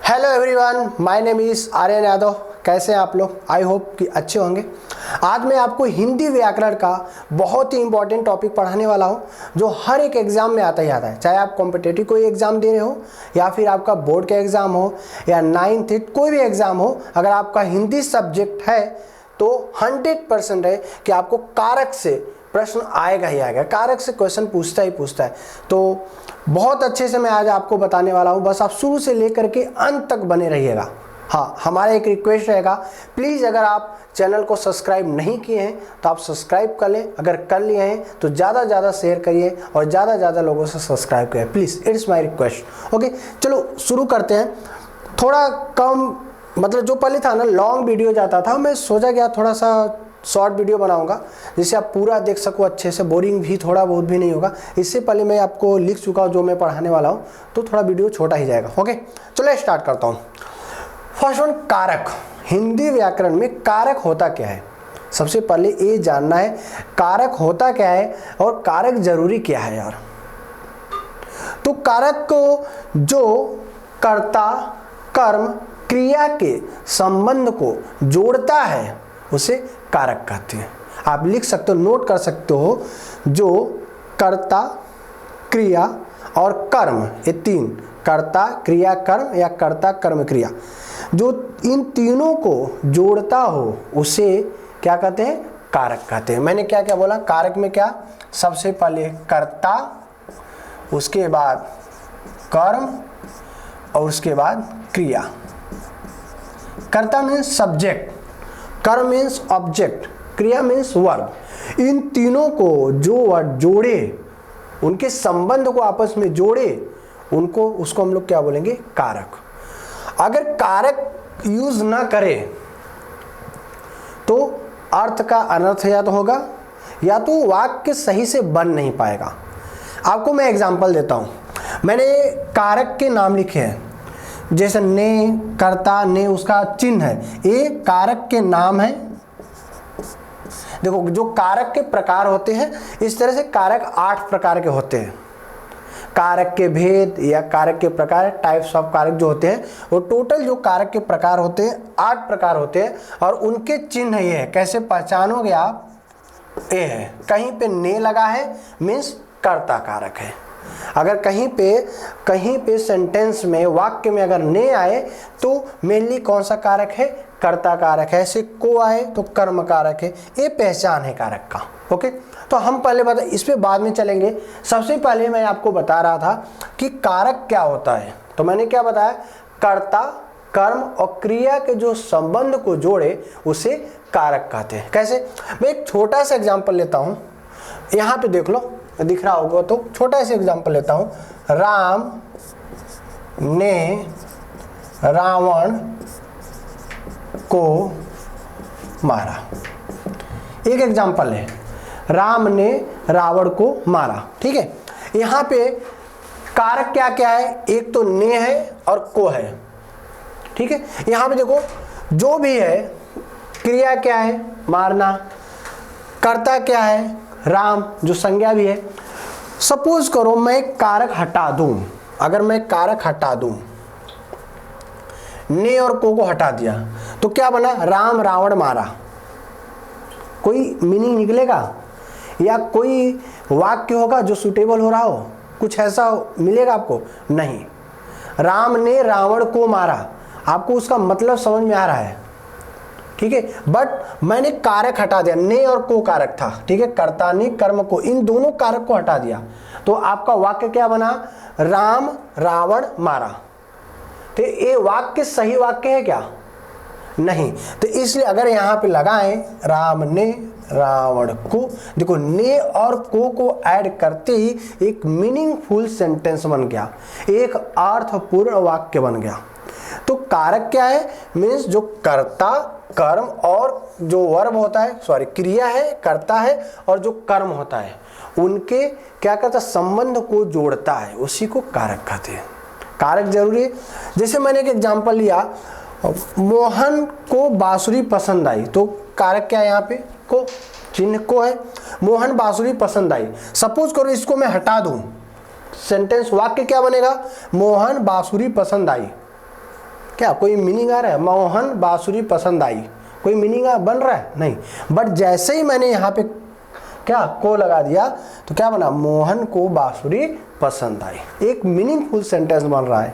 Hello everyone, my name is Aryan Yadav. कैसे हैं आप लोग? आई होप कि अच्छे होंगे। आज मैं आपको हिंदी व्याकरण का बहुत ही इंपॉर्टेंट टॉपिक पढ़ाने वाला हूं, जो हर एक एग्जाम में आता ही आता है। चाहे आप कॉम्पिटिटिव कोई एग्जाम दे रहे हो या फिर आपका बोर्ड का एग्जाम हो या 9th 8th कोई भी एग्जाम हो, अगर आपका हिंदी सब्जेक्ट है तो 100% है कि आपको कारक से प्रश्न आएगा ही आएगा। कारक से क्वेश्चन पूछता ही पूछता है। तो बहुत अच्छे से मैं आज आपको बताने वाला हूं, बस आप शुरू से लेकर के अंत तक बने रहिएगा। हाँ, हमारा एक रिक्वेस्ट रहेगा, प्लीज़ अगर आप चैनल को सब्सक्राइब नहीं किए हैं तो आप सब्सक्राइब कर लें। अगर कर लिए हैं तो ज़्यादा ज़्यादा शेयर करिए और ज़्यादा लोगों से सब्सक्राइब करिए, please, it's my request. Okay, चलो शुरू करते हैं। थोड़ा कम मतलब जो पहले था ना लॉन्ग वीडियो जाता था, मैं सोचा गया थोड़ा सा शॉर्ट वीडियो बनाऊंगा जिससे आप पूरा देख सको अच्छे से, बोरिंग भी थोड़ा बहुत भी नहीं होगा। इससे पहले मैं आपको लिख चुका हूँ जो मैं पढ़ाने वाला हूँ, तो थोड़ा वीडियो छोटा ही जाएगा। ओके, चलो स्टार्ट करता हूँ। फर्स्ट वन, कारक। हिंदी व्याकरण में कारक होता क्या है? सबसे पहले ये जानना है कारक होता क्या है और कारक जरूरी क्या है यार। तो कारक को जो कर्ता कर्म क्रिया के संबंध को जोड़ता है उसे कारक कहते हैं। आप लिख सकते हो, नोट कर सकते हो, जो कर्ता क्रिया और कर्म, ये तीन, कर्ता क्रिया कर्म या कर्ता कर्म क्रिया, जो इन तीनों को जोड़ता हो उसे क्या कहते हैं? कारक कहते हैं। मैंने क्या क्या बोला? कारक में क्या? सबसे पहले कर्ता, उसके बाद कर्म और उसके बाद क्रिया। कर्ता मीन्स सब्जेक्ट, कर्म मीन्स ऑब्जेक्ट, क्रिया मीन्स वर्ब। इन तीनों को जो वर्ड जोड़े, उनके संबंध को आपस में जोड़े, उनको उसको हम लोग क्या बोलेंगे? कारक। अगर कारक यूज ना करे तो अर्थ का अनर्थ या तो होगा या तो वाक्य सही से बन नहीं पाएगा। आपको मैं एग्जांपल देता हूं। मैंने कारक के नाम लिखे हैं, जैसे ने, कर्ता, ने उसका चिन्ह है, ये कारक के नाम है। देखो, जो कारक के प्रकार होते हैं, इस तरह से कारक 8 प्रकार के होते हैं। कारक के भेद या कारक के प्रकार, टाइप्स ऑफ कारक जो होते हैं, वो टोटल जो कारक के प्रकार होते हैं 8 प्रकार होते हैं। और उनके चिन्ह ये है, कैसे पहचानोगे आप? ये है, कहीं पे ने लगा है मीन्स कर्ता कारक है। अगर कहीं पे सेंटेंस में, वाक्य में अगर ने आए तो मेनली कौन सा कारक है? कर्ता कारक है। ऐसे को आए तो कर्म कारक है। ये पहचान है कारक का। ओके, तो हम पहले बता, इस पे बाद में चलेंगे। सबसे पहले मैं आपको बता रहा था कि कारक क्या होता है। तो मैंने क्या बताया? कर्ता कर्म और क्रिया के जो संबंध को जोड़े उसे कारक कहते हैं। कैसे? मैं एक छोटा सा एग्जाम्पल लेता हूं, यहां पे देख लो, दिख रहा होगा, तो छोटा सा एग्जांपल लेता हूं। राम ने रावण को मारा। एक एग्जांपल है, राम ने रावण को मारा। ठीक है, यहां पे कारक क्या क्या है? एक तो ने है और को है। ठीक है, यहां पे देखो, जो भी है, क्रिया क्या है? मारना। कर्ता क्या है? राम, जो संज्ञा भी है। सपोज करो मैं कारक हटा दूं, अगर मैं कारक हटा दूं, ने और को हटा दिया, तो क्या बना? राम रावण मारा। कोई मीनिंग निकलेगा या कोई वाक्य होगा जो सुटेबल हो रहा हो? कुछ ऐसा मिलेगा आपको? नहीं। राम ने रावण को मारा, आपको उसका मतलब समझ में आ रहा है? ठीक है, बट मैंने कारक हटा दिया, ने और को कारक था। ठीक है, कर्ता ने कर्म को, इन दोनों कारक को हटा दिया, तो आपका वाक्य क्या बना? राम रावण मारा। तो ये वाक्य सही वाक्य है क्या? नहीं। तो इसलिए अगर यहां पे लगाएं राम ने रावण को, देखो ने और को ऐड करते ही एक मीनिंगफुल सेंटेंस बन गया, एक अर्थपूर्ण वाक्य बन गया। तो कारक क्या है? मीन्स जो कर्ता कर्म और जो वर्ब होता है, सॉरी क्रिया है, कर्ता है, और जो कर्म होता है, उनके क्या करता है? संबंध को जोड़ता है, उसी को कारक कहते हैं। कारक जरूरी है। जैसे मैंने एक एग्जांपल लिया, मोहन को बांसुरी पसंद आई, तो कारक क्या है यहाँ पे? को, चिन्ह को है। मोहन बांसुरी पसंद आई। सपोज करो इसको मैं हटा दूं, सेंटेंस वाक्य क्या बनेगा? मोहन बांसुरी पसंद आई। क्या कोई मीनिंग आ रहा है? मोहन बांसुरी पसंद आई, कोई मीनिंग बन रहा है? नहीं। बट जैसे ही मैंने यहाँ पे क्या को लगा दिया तो क्या बना? मोहन को बांसुरी पसंद आई। एक मीनिंगफुल सेंटेंस बन रहा है।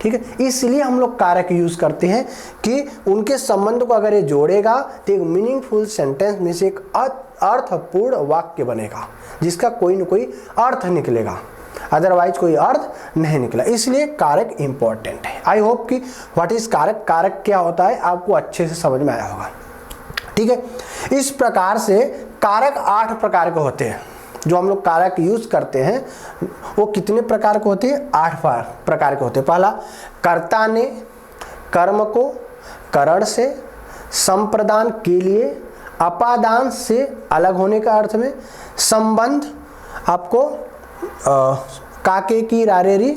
ठीक है, इसलिए हम लोग कारक यूज करते हैं कि उनके संबंध को अगर ये जोड़ेगा तो एक मीनिंगफुल सेंटेंस में से एक अर्थपूर्ण वाक्य बनेगा जिसका कोई न कोई अर्थ निकलेगा, अदरवाइज कोई अर्थ नहीं निकला। इसलिए कारक इंपॉर्टेंट है। आई होप कि व्हाट इज कारक, कारक क्या होता है आपको अच्छे से समझ में आया होगा। ठीक है, इस प्रकार से कारक 8 प्रकार के होते हैं। जो हम लोग कारक यूज करते हैं वो कितने प्रकार के होते हैं? 8 प्रकार के होते हैं। पहला, कर्ता ने कर्म को करण से, संप्रदान के लिए, अपादान से अलग होने का अर्थ में, संबंध आपको काके की रारेरी,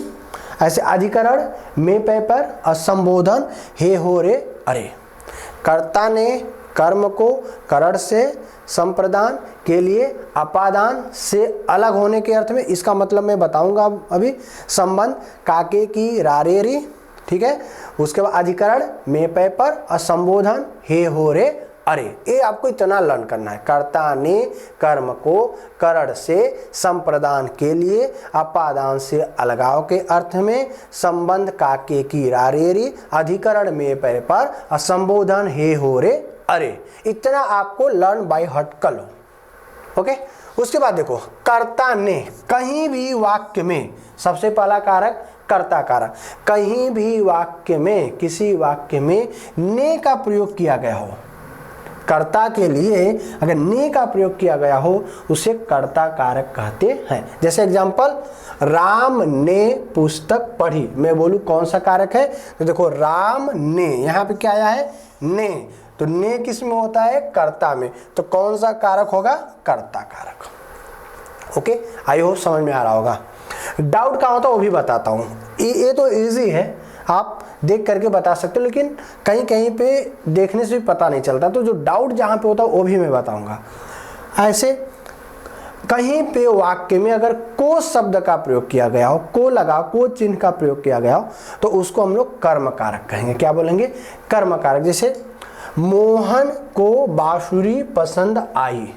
ऐसे अधिकरण में पे पर, असंबोधन हे हो रे अरे। कर्ता ने कर्म को करण से, संप्रदान के लिए, अपादान से अलग होने के अर्थ में, इसका मतलब मैं बताऊंगा अभी। संबंध काके की रारेरी, ठीक है, उसके बाद अधिकरण में पे पर, असंबोधन हे हो रे अरे। ये आपको इतना लर्न करना है। कर्ता ने कर्म को करण से, संप्रदान के लिए, अपादान से अलगाव के अर्थ में, संबंध काके की रारेरी, अधिकरण में पे पर, असंबोधन हे हो रे अरे। इतना आपको लर्न बाय हार्ट कर लो। ओके, उसके बाद देखो, कर्ता ने कहीं भी वाक्य में, सबसे पहला कारक कर्ता कारक, कहीं भी वाक्य में, किसी वाक्य में ने का प्रयोग किया गया हो, कर्ता के लिए अगर ने का प्रयोग किया गया हो उसे कर्ता कारक कहते हैं। जैसे एग्जांपल, राम ने पुस्तक पढ़ी, मैं बोलूं कौन सा कारक है? तो देखो, राम ने, यहाँ पे क्या आया है? ने। तो ने किस में होता है? कर्ता में। तो कौन सा कारक होगा? कर्ता कारक। ओके, आई होप समझ में आ रहा होगा। डाउट कहाँ होता है वो भी बताता हूँ। ये तो इजी है, आप देख करके बता सकते हो, लेकिन कहीं कहीं पे देखने से भी पता नहीं चलता। तो जो डाउट जहाँ पे होता है वो भी मैं बताऊंगा। ऐसे कहीं पे वाक्य में अगर को शब्द का प्रयोग किया गया हो, को लगा, को चिन्ह का प्रयोग किया गया हो, तो उसको हम लोग कर्म कारक कहेंगे। क्या बोलेंगे? कर्म कारक। जैसे मोहन को बांसुरी पसंद आई,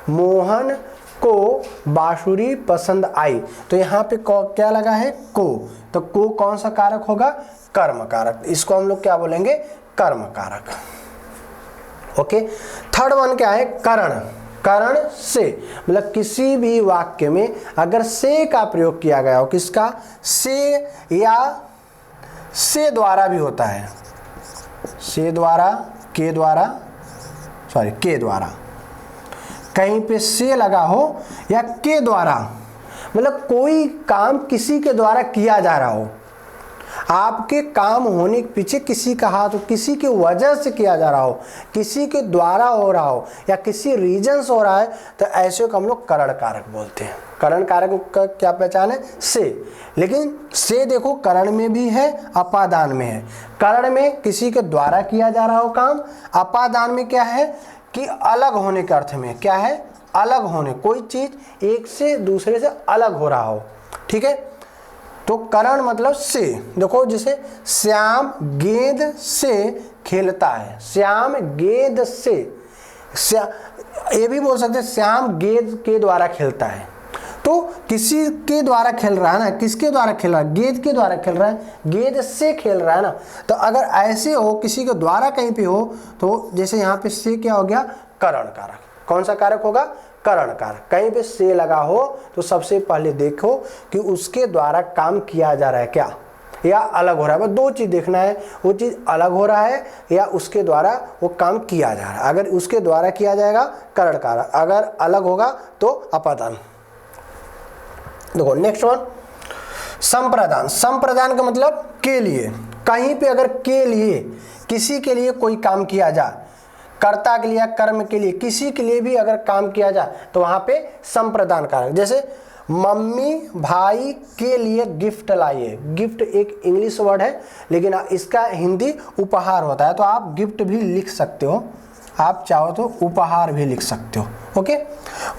मोहन को बांसुरी पसंद आई, तो यहाँ पे क्या लगा है? को। तो को कौन सा कारक होगा? कर्म कारक। इसको हम लोग क्या बोलेंगे? कर्म कारक। ओके, थर्ड वन क्या है? करण। करण से, मतलब किसी भी वाक्य में अगर से का प्रयोग किया गया हो, किसका? से, या से द्वारा भी होता है, से द्वारा, के द्वारा, सॉरी के द्वारा, कहीं पे से लगा हो या के द्वारा, मतलब कोई काम किसी के द्वारा किया जा रहा हो, आपके काम होने के पीछे किसी का हाथ हो, किसी की वजह से किया जा रहा हो, किसी के द्वारा हो रहा हो, या किसी रीजन से हो रहा है, तो ऐसे को हम लोग करण कारक बोलते हैं। करण कारक का क्या पहचान है? से। लेकिन से देखो, करण में भी है, अपादान में है। करण में किसी के द्वारा किया जा रहा हो काम, अपादान में क्या है कि अलग होने के अर्थ में। क्या है? अलग होने, कोई चीज एक से दूसरे से अलग हो रहा हो। ठीक है, तो करण मतलब से। देखो, जैसे श्याम गेंद से खेलता है, श्याम गेंद से, ये भी बोल सकते हैं श्याम गेंद के द्वारा खेलता है। तो किसी के द्वारा खेल रहा है ना, किसके द्वारा खेल रहा है? गेंद के द्वारा खेल रहा है, गेंद से खेल रहा है ना। तो अगर ऐसे हो, किसी के द्वारा कहीं पे हो, तो जैसे यहाँ पे से क्या हो गया? करण कारक। कौन सा कारक होगा? करण कारक। कहीं पे से लगा हो तो सबसे पहले देखो कि उसके द्वारा काम किया जा रहा है क्या, या अलग हो रहा है। बस दो चीज देखना है, वो चीज अलग हो रहा है या उसके द्वारा वो काम किया जा रहा है। अगर उसके द्वारा किया जाएगा करण कारक, अगर अलग होगा तो अपादान। देखो नेक्स्ट वन, संप्रदान। संप्रदान का मतलब के लिए। कहीं पे अगर के लिए, किसी के लिए कोई काम किया जाए, कर्ता के लिए, कर्म के लिए, किसी के लिए भी अगर काम किया जाए, तो वहां पे संप्रदान कारक। जैसे मम्मी भाई के लिए गिफ्ट लाइए। गिफ्ट एक इंग्लिश वर्ड है, लेकिन इसका हिंदी उपहार होता है, तो आप गिफ्ट भी लिख सकते हो, आप चाहो तो उपहार भी लिख सकते हो। ओके,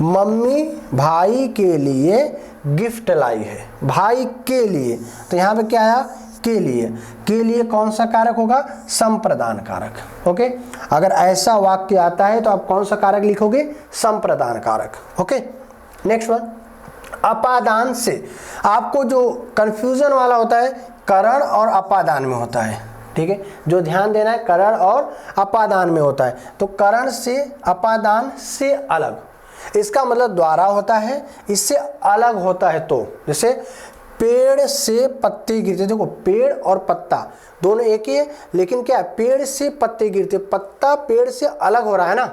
मम्मी भाई के लिए गिफ्ट लाई है, भाई के लिए, तो यहाँ पे क्या आया? के लिए कौन सा कारक होगा? संप्रदान कारक। ओके, अगर ऐसा वाक्य आता है तो आप कौन सा कारक लिखोगे? संप्रदान कारक। ओके, नेक्स्ट वन, अपादान से। आपको जो कंफ्यूजन वाला होता है करण और अपादान में होता है, ठीक है, जो ध्यान देना है करण और अपादान में होता है। तो करण से, अपादान से अलग, इसका मतलब द्वारा होता है, इससे अलग होता है। तो जैसे पेड़ से पत्ते गिरते, देखो पेड़ और पत्ता दोनों एक ही है, लेकिन क्या है, पेड़ से पत्ते गिरते, पत्ता पेड़ से अलग हो रहा है ना,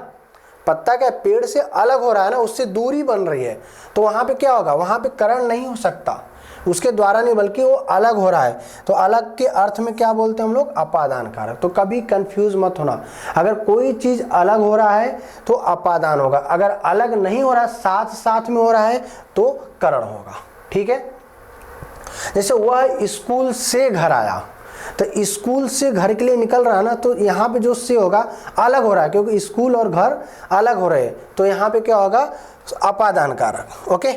पत्ता क्या पेड़ से अलग हो रहा है ना, उससे दूरी बन रही है। तो वहां पे क्या होगा? वहां पे करण नहीं हो सकता, उसके द्वारा नहीं, बल्कि वो अलग हो रहा है। तो अलग के अर्थ में क्या बोलते हैं हम लोग? अपादान कारक। तो कभी कंफ्यूज मत होना, अगर कोई चीज अलग हो रहा है तो अपादान होगा, अगर अलग नहीं हो रहा, साथ साथ में हो रहा है तो करण होगा। ठीक है, जैसे वह स्कूल से घर आया, तो स्कूल से घर के लिए निकल रहा है ना, तो यहाँ पे जो से होगा अलग हो रहा है, क्योंकि स्कूल और घर अलग हो रहे हैं, तो यहाँ पे क्या होगा? अपादान कारक। ओके,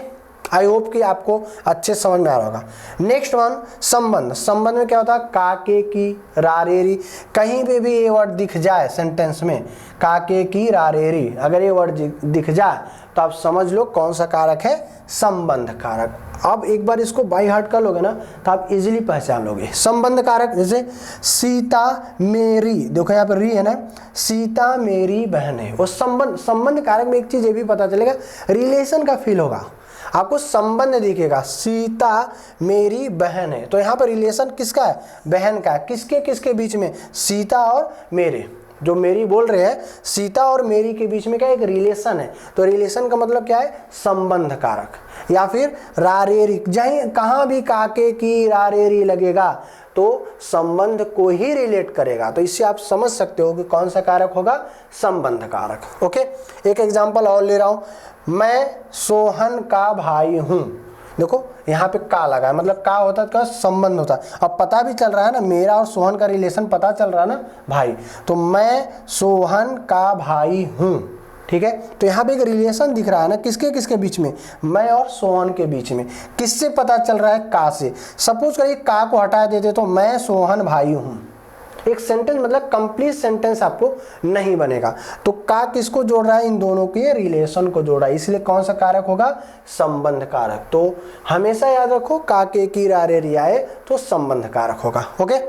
आई होप कि आपको अच्छे समझ में आ रहा होगा। नेक्स्ट वन, संबंध। संबंध में क्या होता है? काके की, रारेरी, कहीं पे भी ये वर्ड दिख जाए सेंटेंस में, काके की, रारेरी, अगर ये वर्ड दिख जाए तो आप समझ लो कौन सा कारक है? संबंध कारक। अब एक बार इसको बाई हार्ट कर लोगे ना तो आप इजीली पहचान लोगे। संबंध कारक, जैसे सीता मेरी, देखो यहाँ पर री है ना, सीता मेरी बहन है, वो संबंध। संबंध कारक में एक चीज ये भी पता चलेगा, रिलेशन का फील होगा, आपको संबंध दिखेगा, सीता मेरी बहन है, तो यहाँ पर रिलेशन किसका है? बहन का। किसके किसके बीच में? सीता और मेरे, जो मेरी बोल रहे हैं, सीता और मेरी के बीच में क्या एक रिलेशन है, तो रिलेशन का मतलब क्या है? संबंध कारक। या फिर रारेरी, जहीं कहाँ भी काके की, रारेरी लगेगा तो संबंध को ही रिलेट करेगा, तो इससे आप समझ सकते हो कि कौन सा कारक होगा? संबंध कारक। ओके, एक एग्जांपल और ले रहा हूं, मैं सोहन का भाई हूं, देखो यहाँ पे का लगा है, मतलब का होता है का संबंध होता है। अब पता भी चल रहा है ना, मेरा और सोहन का रिलेशन पता चल रहा है ना भाई, तो मैं सोहन का भाई हूं, ठीक है। तो यहाँ पे एक रिलेशन दिख रहा है ना, किसके किसके बीच में? मैं और सोहन के बीच में। किससे पता चल रहा है? का से। सपोज करिए का को हटा देते तो मैं सोहन भाई हूं, एक सेंटेंस मतलब कंप्लीट सेंटेंस आपको नहीं बनेगा। तो का किसको जोड़ रहा है? इन दोनों के रिलेशन को जोड़ रहा है, इसलिए कौन सा कारक होगा? संबंध कारक। तो हमेशा याद रखो, का के की रारे रियाए तो संबंध कारक होगा। ओके,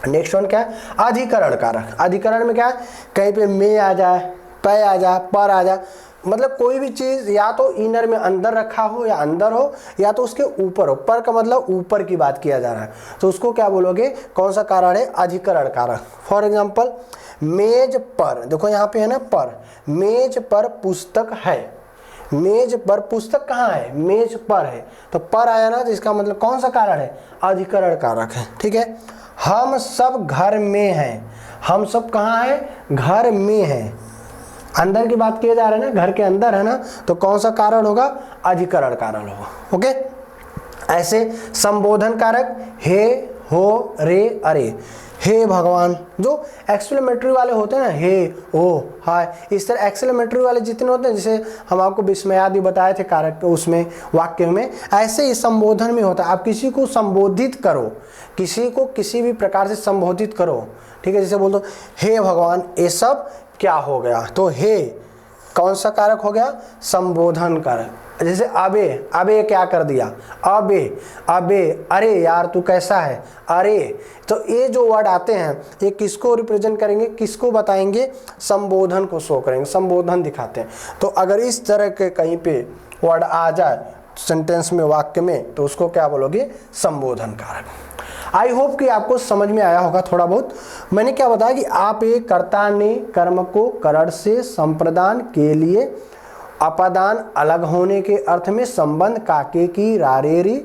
नेक्स्ट वन क्या है? अधिकरण कारक। अधिकरण में क्या है? कहीं पे में आ जाए, पै आ जाए, पर आ जाए, मतलब कोई भी चीज या तो इनर में अंदर रखा हो या अंदर हो, या तो उसके ऊपर हो। पर का मतलब ऊपर की बात किया जा रहा है, तो उसको क्या बोलोगे? कौन सा कारण है? अधिकरण कारक। फॉर एग्जांपल, मेज पर, देखो यहाँ पे है ना पर, मेज पर पुस्तक है, मेज पर पुस्तक कहाँ है? मेज पर है, तो पर आया ना, तो इसका मतलब कौन सा कारण है? अधिकरण कारक है। ठीक है, हम सब घर में हैं, हम सब कहाँ है? घर में है, अंदर की बात किया जा रहा है ना, घर के अंदर है ना, तो कौन सा कारण होगा? अधिकरण कारण होगा। ओके, ऐसे संबोधन कारक, हे, हो, रे, अरे, हे भगवान, जो एक्सक्लेमेटरी वाले होते हैं ना, हे, ओ, हाय, इस तरह एक्सक्लेमेटरी वाले जितने होते हैं, जैसे हम आपको विस्मयादि बताए थे कारक उसमें, वाक्य में, ऐसे ही संबोधन में होता है। आप किसी को संबोधित करो, किसी को किसी भी प्रकार से संबोधित करो, ठीक है, जैसे बोल दो हे भगवान, ये सब क्या हो गया, तो हे कौन सा कारक हो गया? संबोधन कारक। जैसे अबे, अबे क्या कर दिया? अबे, अबे, अरे यार तू कैसा है, अरे, तो ये जो वर्ड आते हैं ये किसको रिप्रेजेंट करेंगे? किसको बताएंगे? संबोधन को शो करेंगे, संबोधन दिखाते हैं। तो अगर इस तरह के कहीं पे वर्ड आ जाए सेंटेंस में, वाक्य में, तो उसको क्या बोलोगे? संबोधन कारक। आई होप कि आपको समझ में आया होगा थोड़ा बहुत। मैंने क्या बताया कि आप एक कर्ता ने कर्म को करण से संप्रदान के लिए अपादान अलग होने के अर्थ में संबंध काके की रारेरी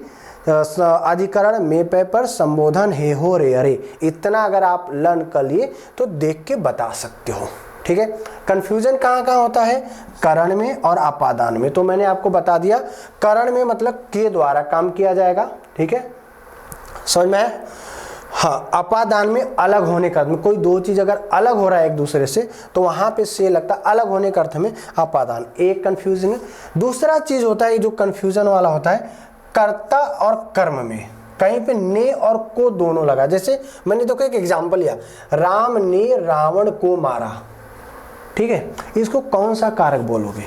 अधिकरण में पे पर संबोधन हे हो रे अरे, इतना अगर आप लर्न कर लिए तो देख के बता सकते हो। ठीक है, कंफ्यूजन कहाँ कहाँ होता है? करण में और अपादान में। तो मैंने आपको बता दिया, करण में मतलब के द्वारा काम किया जाएगा, ठीक है, समझ में है? हाँ, अपादान में अलग होने का अर्थ में, कोई दो चीज अगर अलग हो रहा है एक दूसरे से तो वहां पे से लगता है अलग होने का अर्थ में अपादान। एक कंफ्यूजन है। दूसरा चीज होता है जो कंफ्यूजन वाला होता है कर्ता और कर्म में। कहीं पे ने और को दोनों लगा, जैसे मैंने तो एक एग्जांपल लिया, राम ने रावण को मारा, ठीक है, इसको कौन सा कारक बोलोगे?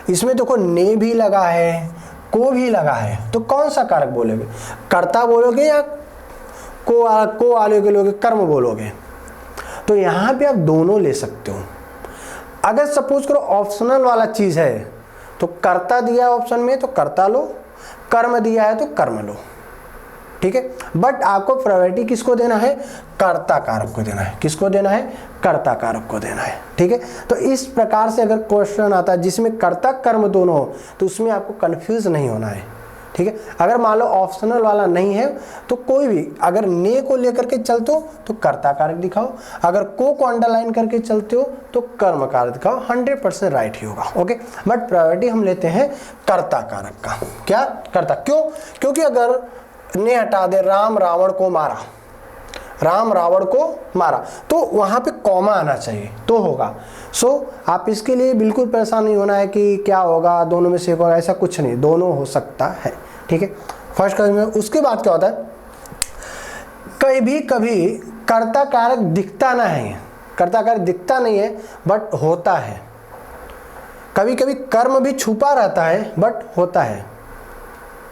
इसमें देखो ने भी लगा है, को भी लगा है, तो कौन सा कारक बोलोगे? कर्ता बोलोगे या को आगे लोगे कर्म बोलोगे? तो यहाँ पे आप दोनों ले सकते हो। अगर सपोज करो ऑप्शनल वाला चीज है तो कर्ता दिया है ऑप्शन में तो कर्ता लो, कर्म दिया है तो कर्म लो, ठीक है। बट आपको प्रायोरिटी किसको देना है? कर्ता कारक को देना है। किसको देना है? कर्ता कारक को देना है, ठीक है। तो इस प्रकार से अगर क्वेश्चन आता है जिसमें कर्ता कर्म दोनों हो तो उसमें आपको कंफ्यूज नहीं होना है, ठीक है। अगर मान लो ऑप्शनल वाला नहीं है तो कोई भी अगर ने को लेकर के चलते हो तो कर्ता कारक दिखाओ, अगर को अंडरलाइन करके चलते हो तो कर्म कारक दिखाओ, 100% राइट ही होगा, ओके। बट प्रायोरिटी हम लेते हैं कर्ता कारक का। क्या? कर्ता। क्यों? क्योंकि अगर ने हटा दे राम रावण को मारा, राम रावण को मारा, तो वहां पे कॉमा आना चाहिए तो होगा। सो आप इसके लिए बिल्कुल परेशान नहीं होना है कि क्या होगा, दोनों में से एक होगा, ऐसा कुछ नहीं, दोनों हो सकता है, ठीक है। फर्स्ट क्वेश्चन में उसके बाद क्या होता है, कभी कर्ता कारक दिखता ना है, कर्ता कारक दिखता नहीं है बट होता है। कभी कभी कर्म भी छुपा रहता है बट होता है।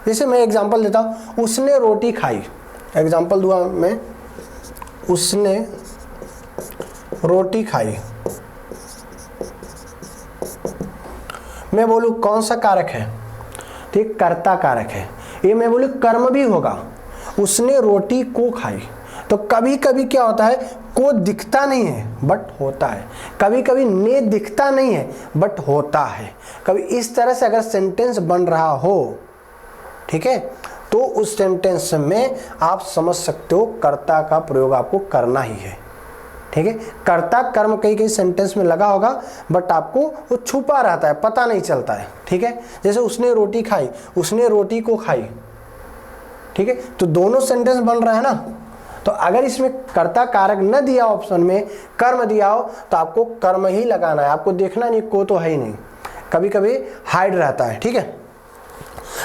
जैसे मैं एग्जांपल देता हूं, उसने रोटी खाई, एग्जांपल दूंगा मैं, उसने रोटी खाई, मैं बोलूं कौन सा कारक है? ठीक, कर्ता कारक है। ये मैं बोलूं कर्म भी होगा, उसने रोटी को खाई, तो कभी कभी क्या होता है, को दिखता नहीं है बट होता है, कभी कभी ने दिखता नहीं है बट होता है। कभी इस तरह से अगर सेंटेंस बन रहा हो, ठीक है, तो उस सेंटेंस में आप समझ सकते हो कर्ता का प्रयोग आपको करना ही है, ठीक है। कर्ता कर्म कई सेंटेंस में लगा होगा बट आपको वो छुपा रहता है, पता नहीं चलता है, ठीक है। जैसे उसने रोटी खाई, उसने रोटी को खाई, ठीक है, तो दोनों सेंटेंस बन रहा है ना। तो अगर इसमें कर्ता कारक न दिया ऑप्शन में, कर्म दिया हो, तो आपको कर्म ही लगाना है, आपको देखना नहीं को तो है ही नहीं, कभी कभी हाइड रहता है, ठीक है।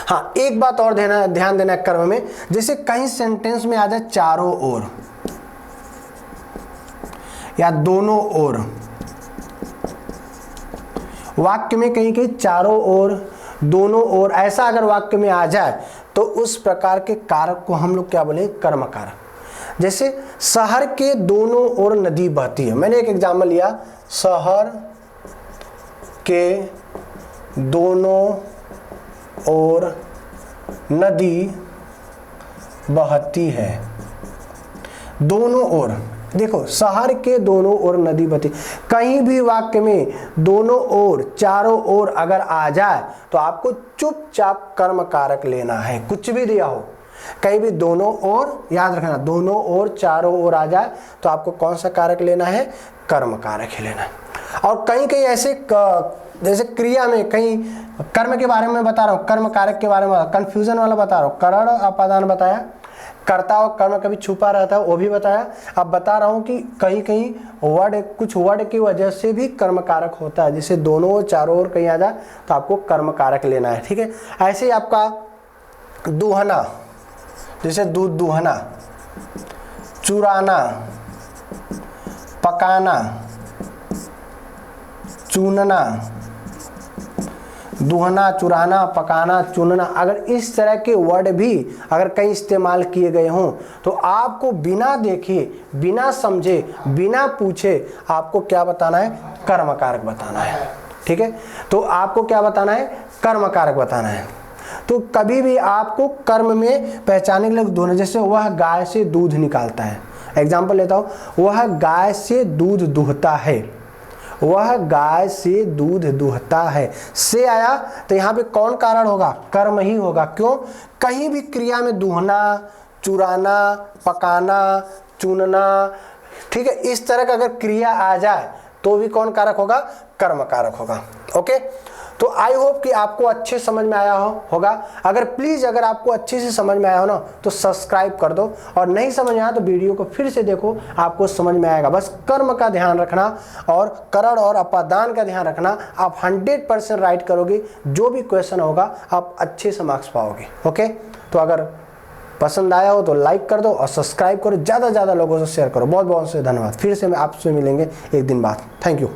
हाँ, एक बात और ध्यान देना है कर्म में, जैसे कहीं सेंटेंस में आ जाए चारों ओर या दोनों ओर, वाक्य में कहीं कहीं चारों ओर, दोनों ओर, ऐसा अगर वाक्य में आ जाए तो उस प्रकार के कारक को हम लोग क्या बोले? कर्म कारक। जैसे शहर के दोनों ओर नदी बहती है, मैंने एक एग्जाम्पल लिया, शहर के दोनों ओर नदी बहती है, दोनों ओर, देखो शहर के दोनों ओर नदी बहती, कहीं भी वाक्य में दोनों ओर, चारों ओर अगर आ जाए तो आपको चुपचाप कर्म कारक लेना है, कुछ भी दिया हो, कहीं भी दोनों ओर, याद रखना, दोनों ओर चारों ओर आ जाए तो आपको कौन सा कारक लेना है? कर्म कारक ही लेना है। और कहीं कहीं ऐसे जैसे क्रिया में कहीं कर्म के बारे में बता रहा हूँ, कर्म कारक के बारे में कंफ्यूजन वाला बता रहा हूँ, करण अपादान बताया, कर्ता और कर्म कभी छुपा रहता है वो भी बताया। अब बता रहा हूँ कि कहीं कहीं वर्ड, कुछ वर्ड की वजह से भी कर्म कारक होता है, जैसे दोनों ओर चारों ओर कहीं आ जाए तो आपको कर्म कारक लेना है, ठीक है। ऐसे ही आपका दुहना, जैसे दूध दुहना, चुराना, पकाना, चुनना, दुहना, चुराना, पकाना, चुनना, अगर इस तरह के वर्ड भी अगर कहीं इस्तेमाल किए गए हों तो आपको बिना देखे, बिना समझे, बिना पूछे आपको क्या बताना है? कर्म कारक बताना है, ठीक है। तो आपको क्या बताना है? कर्म कारक बताना है। तो कभी भी आपको कर्म में पहचानने के लिए दोनों, जैसे वह गाय से दूध निकालता है, एग्जाम्पल लेता हूं, वह गाय से दूध दुहता है, वह गाय से दूध दुहता है, से आया तो यहाँ पे कौन कारण होगा? कर्म ही होगा। क्यों? कहीं भी क्रिया में दुहना, चुराना, पकाना, चुनना, ठीक है, इस तरह का अगर क्रिया आ जाए तो भी कौन कारक होगा? कर्म कारक होगा, ओके। तो आई होप कि आपको अच्छे समझ में आया होगा। अगर प्लीज अगर आपको अच्छे से समझ में आया हो ना तो सब्सक्राइब कर दो, और नहीं समझ में आया तो वीडियो को फिर से देखो, आपको समझ में आएगा। बस कर्म का ध्यान रखना और करण और अपादान का ध्यान रखना, आप 100% राइट करोगे, जो भी क्वेश्चन होगा आप अच्छे से मार्क्स पाओगे, ओके। तो अगर पसंद आया हो तो लाइक कर दो और सब्सक्राइब करो, ज़्यादा से ज़्यादा लोगों से शेयर करो। बहुत बहुत से धन्यवाद। फिर से मैं आपसे मिलेंगे एक दिन बाद। Thank you.